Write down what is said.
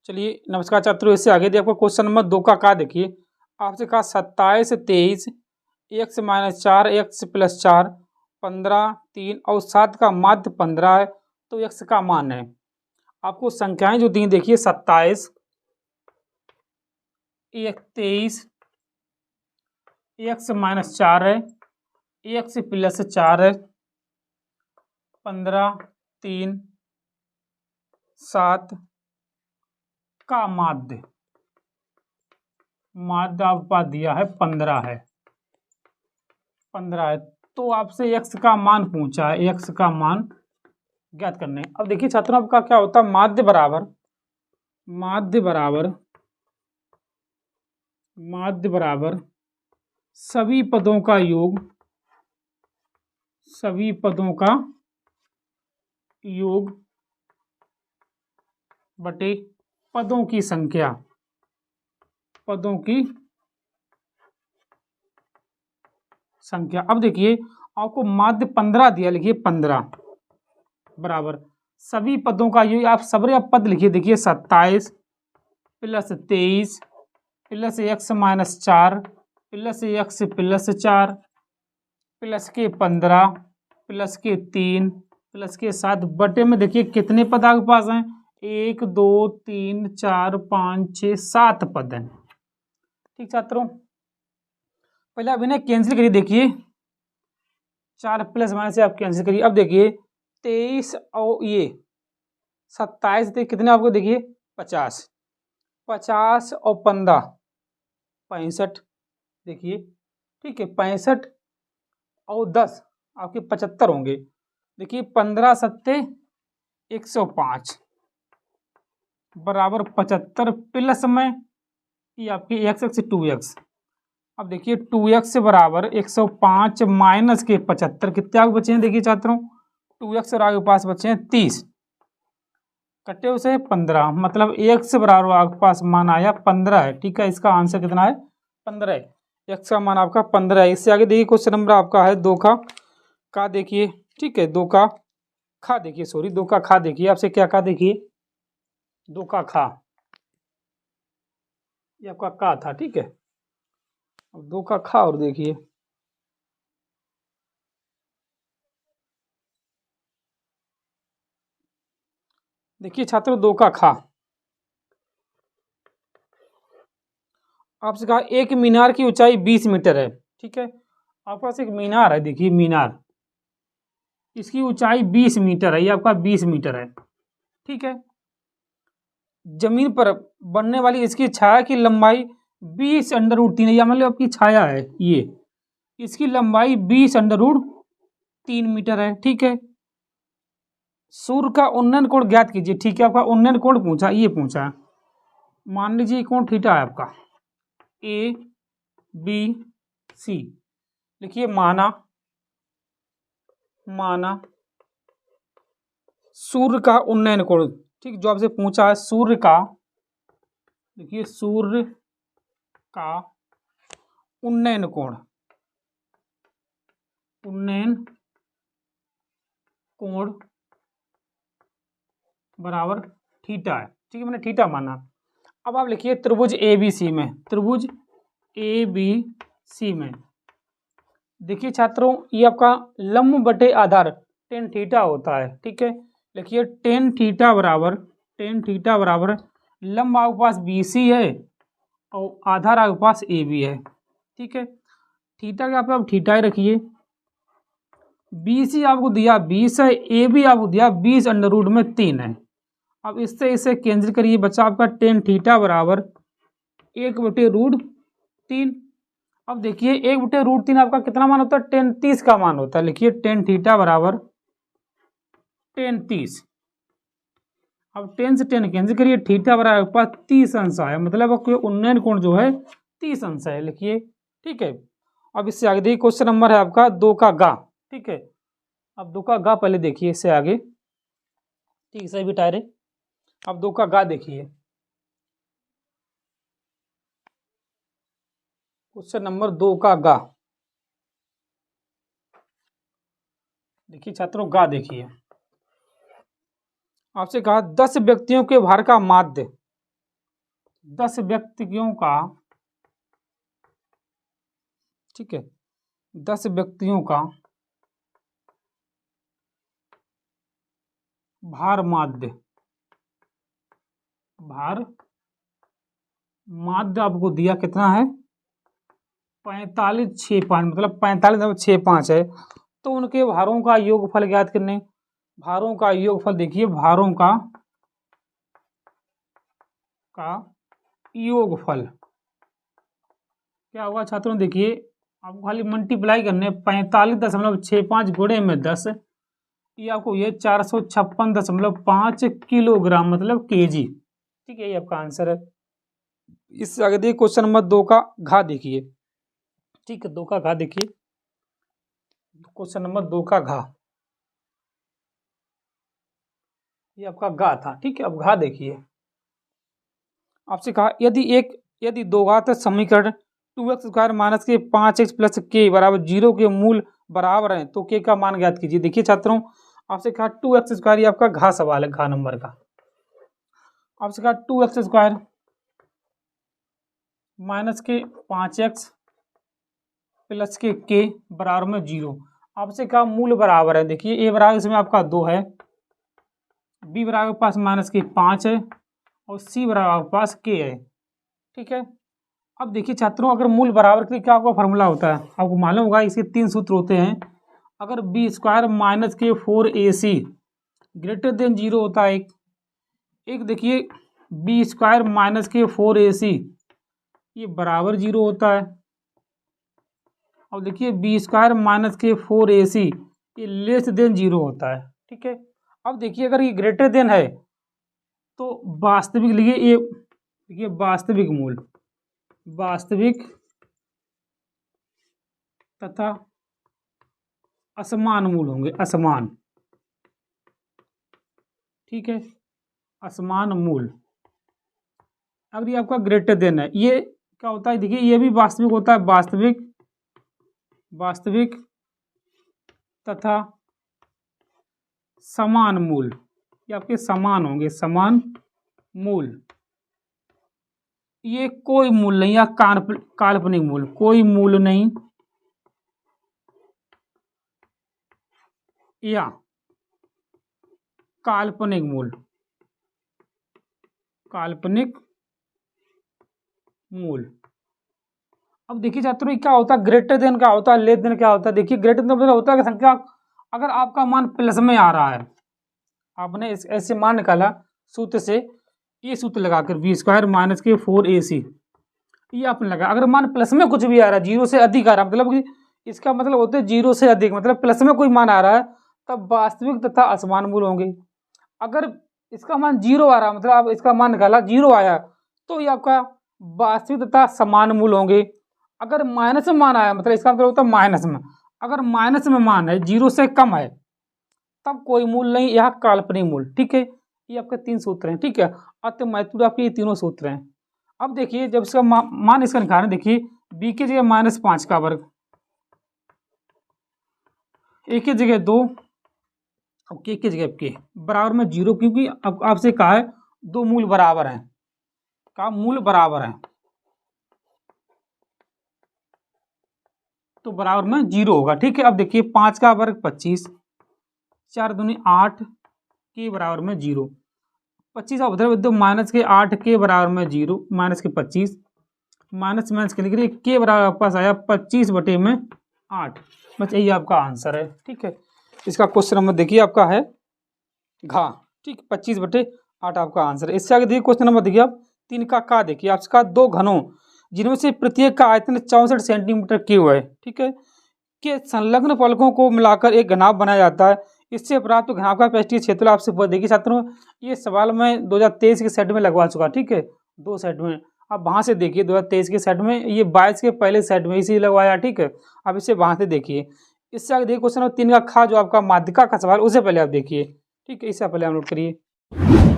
चलिए नमस्कार छात्रों, इससे आगे दिया आपको क्वेश्चन नंबर 2 का देखिए आपसे कहा 27 23 x - 4 x + 4 15 3 और 7 का माध्य 15 है तो x का मान है। आपको संख्याएं जो दी देखिए 27 23 x - 4 है, x + 4 है, 15 3 7 का माध्य आपके पास दिया है 15 है। तो आपसे x का मान पूछा है, x का मान ज्ञात करने। अब देखिए छात्रों, आपका क्या होता है, माध्य बराबर सभी पदों का योग बटे पदों की संख्या। अब देखिए आपको माध्य 15 दिया, लिखिए 15 बराबर सभी पदों का योग। आप सबरे पद लिखिए, देखिए 27 + 23 + x - 4 + x + 4 + के 15 + के 3 + के 7 बटे में देखिए कितने पद आपके पास हैं, 1 2 3 4 5 6 7 पद हैं। ठीक छात्रों, पहले आप इन्हें कैंसिल करिए। देखिए 4 प्लस माइनस से आप कैंसिल करिए। अब देखिए 23 और ये 27 थे, कितने आपको देखिए 50 और 15 65 देखिए, ठीक है 65 और 10 आपके 75 होंगे। देखिए 15 सत्ते 105 बराबर 75 प्लस में ये आपकी x 2x। अब देखिए 2x बराबर 105 माइनस के 75 कितने आगे बचे हैं, देखिए छात्रों 2x और आगे पास बचे हैं 30, कटे उसे 15, मतलब x बराबर आपके पास मान आया 15 है। ठीक है, इसका आंसर कितना है, 15 है। x का मान आपका 15 है। इससे आगे देखिए क्वेश्चन नंबर आपका है 2 का देखिए, ठीक है 2 का खा देखिए, सॉरी 2 का खा देखिए। आपसे क्या कहा, देखिए 2 का खा, ये आपका का था, ठीक है। अब 2 का खा और देखिए छात्रों 2 का खा आपसे कहा एक मीनार की ऊंचाई 20 मीटर है। ठीक है, आपके पास एक मीनार है, देखिए मीनार, इसकी ऊंचाई 20 मीटर है, ये आपका 20 मीटर है। ठीक है, जमीन पर बनने वाली इसकी छाया की लंबाई 20√3 है, या मतलब आपकी छाया है ये, इसकी लंबाई 20√3 मीटर है। ठीक है, सूर्य का उन्नयन कोण ज्ञात कीजिए। ठीक है, आपका उन्नयन कोण पूछा, ये पूछा, मान लीजिए कोण थीटा है आपका ABC। लिखिए माना सूर्य का उन्नयन कोण, ठीक, जो आपसे पूछा है सूर्य का, देखिए सूर्य का उन्नयन कोण बराबर थीटा है। ठीक है, मैंने थीटा माना। अब आप लिखिए त्रिभुज ABC में, देखिए छात्रों ये आपका लंब बटे आधार tan थीटा होता है। ठीक है, लिखिए tan थीटा बराबर लंब आपके पास BC है और आधार आपके पास AB है। ठीक है, थीटा का आप थीटा ही रखिए, BC आपको दिया 20 है, AB आपको दिया 20√3 है। अब इससे इसे कैंसिल करिए, बच्चा आपका tan थीटा बराबर 1/√3। अब देखिए 1/√3 आपका कितना मान होता है, tan 30 का मान होता है। लिखिए tan थीटा बराबर tan 30। अब tan से tan कैंसिल करिए, थीटा बराबर पास 30 अंश है, मतलब आपको उन्नयन कोण जो है 30 अंश है, लिखिए। ठीक है, अब इससे आगे देखिए क्वेश्चन नंबर है आपका 2 का गा। ठीक है, अब 2 का गा पहले देखिए, इससे आगे, ठीक सही बिठा रहे। अब 2 का गा देखिए, क्वेश्चन नंबर 2 का गा देखिए छात्रों, गा देखिए आपसे कहा 10 व्यक्तियों के भार का माध्य 10 व्यक्तियों का, ठीक है, 10 व्यक्तियों का भार माध्य आपको दिया कितना है, 4565, मतलब 45.65 है। तो उनके भारों का योगफल ज्ञात करने, भारों का योगफल देखिए, भारों का योगफल क्या होगा छात्रों, देखिए आपको खाली मल्टीप्लाई करने, 45.65 गुणे में 10, ये आपको ये 456.5 किलोग्राम मतलब केजी, ठीक है, ये आपका आंसर है। इससे आगे देखिए क्वेश्चन नंबर 2 का घा देखिए, ठीक है, 2 का घा देखिए, क्वेश्चन नंबर 2 का घा, ये आपका घा था, ठीक है। अब घा देखिए, आपसे कहा यदि दो घात समीकरण 2x² माइनस के 5x प्लस के बराबर 0 के मूल बराबर हैं तो के का मान ज्ञात कीजिए। देखिए छात्रों, आपसे कहा 2x², ये आपका घा सवाल है, घा नंबर का। आपसे कहा 2x² माइनस के 5x प्लस के बराबर में 0, आपसे कहा मूल बराबर है। देखिए ए बराबर इसमें आपका 2 है, बी बराबर के पास माइनस के 5 है, और सी बराबर आपके पास के है, ठीक है। अब देखिए छात्रों, अगर मूल बराबर के लिए क्या आपका फॉर्मूला होता है, आपको मालूम होगा, इसके 3 सूत्र होते हैं। अगर b² माइनस के 4ac ग्रेटर देन 0 होता है एक देखिए b² माइनस के 4ac ये बराबर 0 होता है, और देखिए b² माइनस के 4ac ये लेस देन 0 होता है, ठीक है। अब देखिए अगर ये ग्रेटर देन है तो वास्तविक लिए ये देखिए वास्तविक तथा असमान मूल होंगे, असमान, ठीक है, असमान मूल। अगर ये आपका ग्रेटर देन है, ये क्या होता है, देखिए ये भी वास्तविक होता है, वास्तविक तथा समान मूल, ये आपके समान होंगे, समान मूल। ये कोई मूल नहीं या काल्पनिक मूल, कोई मूल नहीं या काल्पनिक मूल, काल्पनिक मूल। अब देखिए छात्रों, क्या होता है ग्रेटर देन, क्या होता है लेस देन, क्या होता है, देखिए ग्रेटर देन मतलब होता है कि संख्या अगर आपका मान प्लस में आ रहा है, आपने ऐसे मान निकाला सूत्र से, ये सूत्र लगाकर b² माइनस के 4ac ये आपने लगा, अगर मान प्लस में कुछ भी आ रहा है, 0 से अधिक आ रहा है, मतलब कि इसका मतलब होता है 0 से अधिक, मतलब प्लस में कोई मान आ रहा है तब वास्तविक तथा असमान मूल होंगे। अगर इसका मान 0 आ रहा है, मतलब आप इसका मान निकाला 0 आया तो ये आपका वास्तविक तथा समान मूल होंगे। अगर माइनस में मान आया, मतलब इसका मतलब होता है माइनस में, अगर माइनस में मान है 0 से कम है तब कोई मूल नहीं, यह काल्पनिक मूल, ठीक है। ये आपके 3 सूत्र हैं, ठीक है, अति महत्वपूर्ण आपके ये तीनों सूत्र हैं। अब देखिए जब इसका मान इसका निकालना, देखिए b की जगह -5 का वर्ग, a की जगह 2 और k की जगह k बराबर में 0, क्योंकि अब आपसे कहा है 2 मूल बराबर हैं, का मूल बराबर है तो बराबर में 0 होगा, ठीक है। अब देखिए 5 का वर्ग 25, 4 दूनी 8 के बराबर में 0, 25 का उधर दो माइनस के 8 के बराबर में 0, माइनस के 25, माइनस माइनस के लिए के बराबर आपके पास आया 25/8, बस यही आपका आंसर है, ठीक है। इसका क्वेश्चन नंबर देखिए आपका है घा, ठीक, 25/8 आपका आंसर है। इससे आगे देखिए क्वेश्चन नंबर देखिए आप 3 का देखिए, आपका 2 घनों जिनमें से प्रत्येक का आयतन 64 सेंटीमीटर क्यूब है, ठीक है, के संलग्न फलकों को मिलाकर एक घनाभ बनाया जाता है, इससे प्राप्त घनाभ का पृष्ठीय क्षेत्र आपसे देखिए छात्रों, ये सवाल मैं 2023 के सेट में लगवा चुका, ठीक है, 2 सेट में। अब वहाँ से देखिए 2023 के सेट में, ये 22 के पहले सेट में इसी लगवाया, ठीक है। अब इसे वहाँ से देखिए। इससे आगे देखिए क्वेश्चन नंबर 3 का खा, जो आपका माध्यिका का सवाल, उसे पहले आप देखिए, ठीक है, इससे पहले आप नोट करिए।